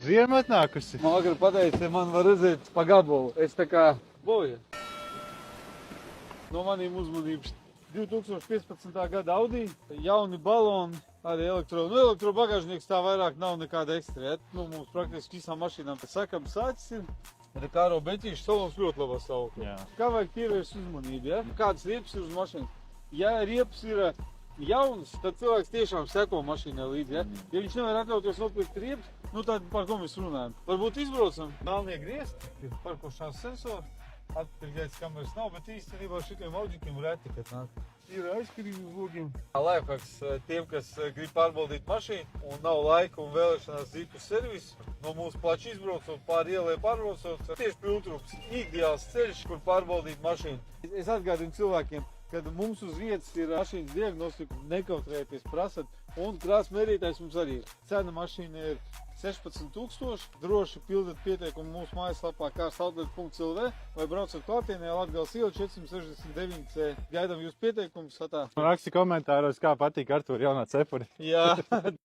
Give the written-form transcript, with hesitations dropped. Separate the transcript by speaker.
Speaker 1: Ziema atnākusi.
Speaker 2: Magra pateica, man var redzēt pa gabalu. Es tā kā boju. No maniem uzmanības 2015. gada Audi, jauni baloni, arī elektrobagāžnieks tā vairāk nav nekāda ekstra. Mums praktiski visām mašīnām sakam sācis ir. Kāro beķīši salons ļoti labā stāvoklī. Kā vajag pievērst uzmanību, ja? Kādas riepas ir uz mašīnas? Ja riepas ir jaunas, tad cilvēks tiešām seko mašīnai līdzi, ja? Ja viņš nevar atļauties nopirkt riepas, nu tad par ko mēs runājam? Varbūt izbraucam, melnie griezti, parkošanās sensori, atpilgētas kameras nav, bet īstenībā šitiem auģikiem reti, kad nāk. Ir aizkarīgi uz logiem. Lifehacks tiem, kas grib pārbaudīt mašīnu un nav laika un vēlēšanās zītu servisu, no mūsu plači izbraucot, pāri ielai pārbraucot, tieši pie Ultrupas ideāls ceļš, kur pārbaudīt mašīnu. Es atgādinu cilvēkiem, kad mums uz vietas ir mašīnas diagnostika, nekautrējieties prasat, un krāsas mērītājs mums arī ir. Cena mašīna ir 16 000, droši pildat pieteikumu mūsu mājaslapā carsoutlet.lv vai braucat klātienē Latgales iela 469C. Gaidām jūs pieteikumus.
Speaker 1: Raksti komentāros, kā patīk Artūra jaunā cepuri.
Speaker 2: Jā.